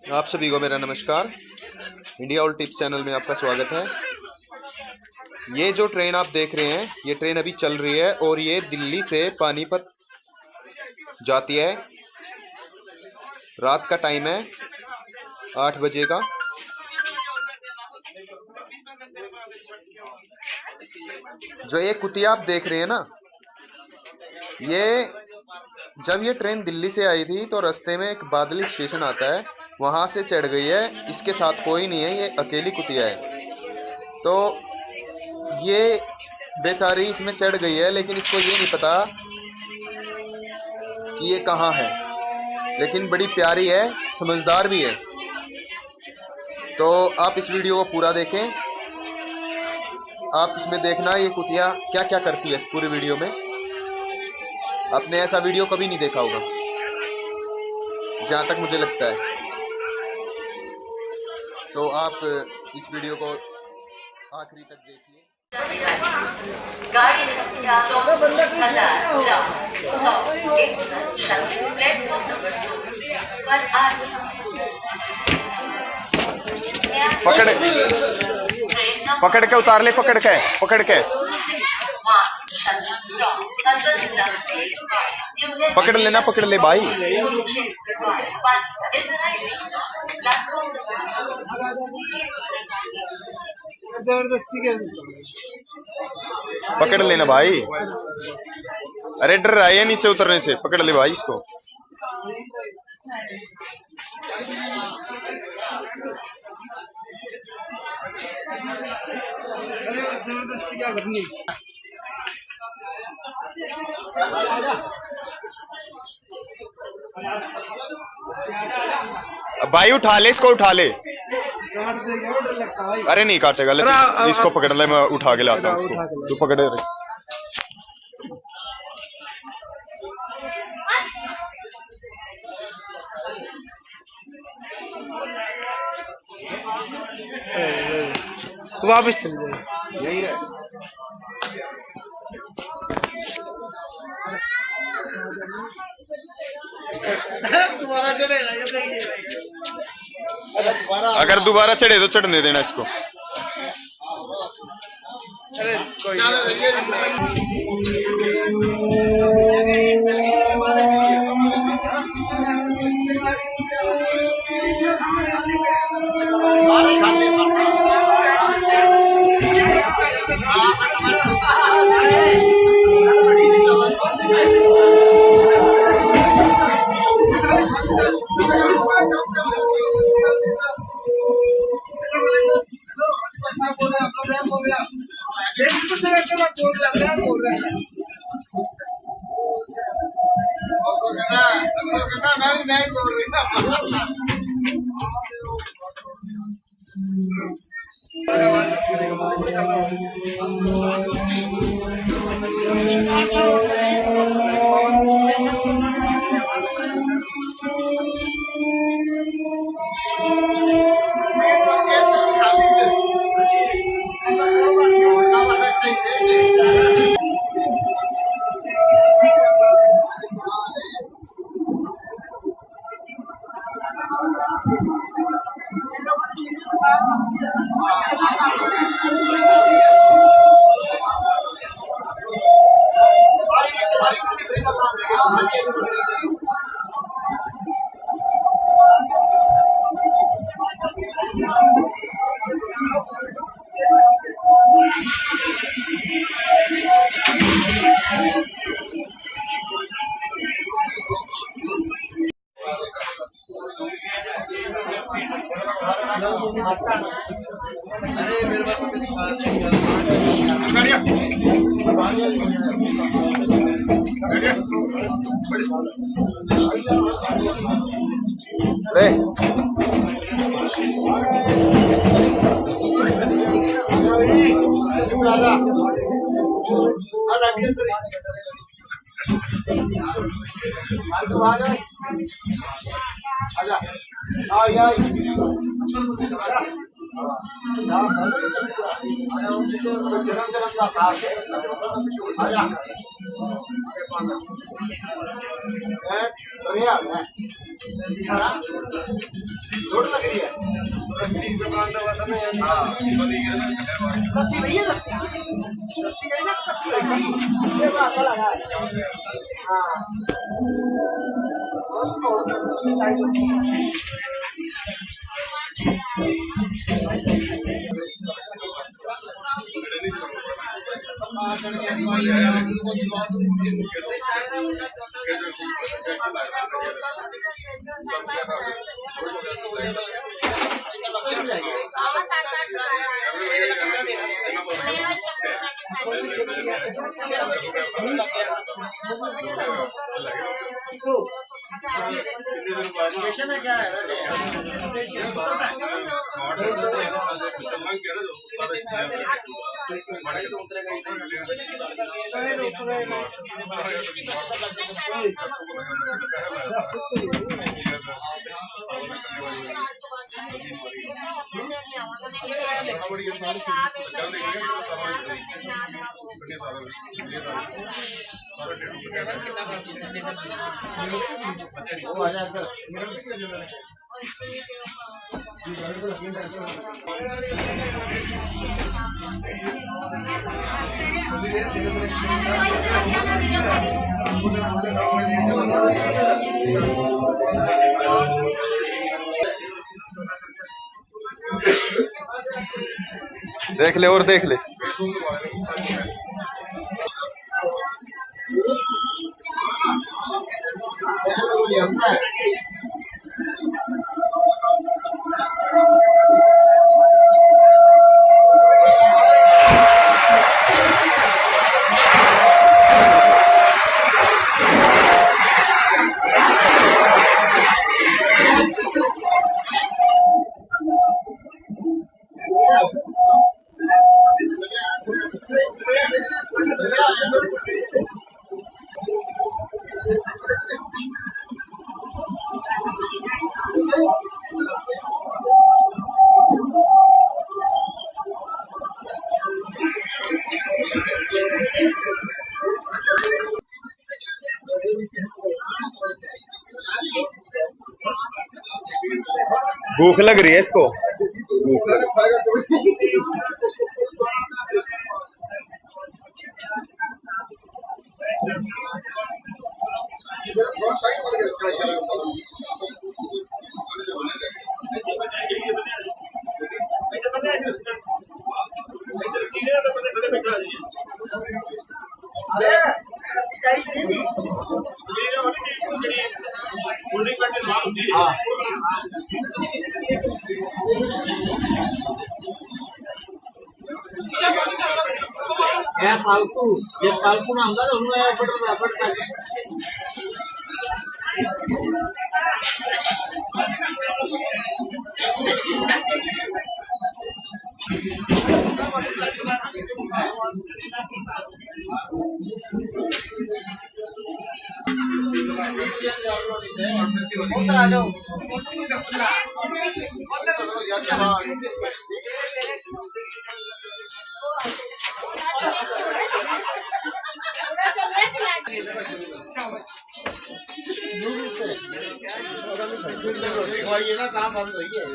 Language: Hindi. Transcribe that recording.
आप सभी को मेरा नमस्कार। इंडिया ऑल टिप्स चैनल में आपका स्वागत है। ये जो ट्रेन आप देख रहे हैं, ये ट्रेन अभी चल रही है और ये दिल्ली से पानीपत जाती है। रात का टाइम है 8 बजे का। जो ये कुतिया आप देख रहे हैं ना, जब ये ट्रेन दिल्ली से आई थी तो रास्ते में एक बादली स्टेशन आता है, वहाँ से चढ़ गई है। इसके साथ कोई नहीं है, ये अकेली कुतिया है। तो ये बेचारी इसमें चढ़ गई है, लेकिन इसको ये नहीं पता कि ये कहाँ है। लेकिन बड़ी प्यारी है, समझदार भी है। तो आप इस वीडियो को पूरा देखें। आप इसमें देखना ये कुतिया क्या क्या करती है। इस पूरे वीडियो में आपने ऐसा वीडियो कभी नहीं देखा होगा, जहाँ तक मुझे लगता है। तो आप इस वीडियो को आखिरी तक देखिए। गाड़ी संख्या 1000 प्लेटफॉर्म नंबर 2 पर आ रही पकड़ के उतार ले, पकड़ के पकड़ लेना, पकड़ ले भाई। पकड़ लेना भाई। अरे डर रहा है नीचे उतरने से, पकड़ ले भाई इसको। जबरदस्ती क्या करनी। भाई उठा ले इसको, उठा ले। अरे नहीं काटेगा, इसको पकड़ ले, मैं उठा के लाता हूँ उसको। तू पकड़ रहे। वापस चल जाए, यही है। दोबारा चढ़ेगा ये। अगर दोबारा चढ़े तो चढ़ने देना इसको। अरे कोई स्टेशन है क्या है देख ले और देख ले। भूख लग रही है इसको। फालतू ये फालतू ना हमदा तो उन्हें पड़ता ये ना काम बंद हो गया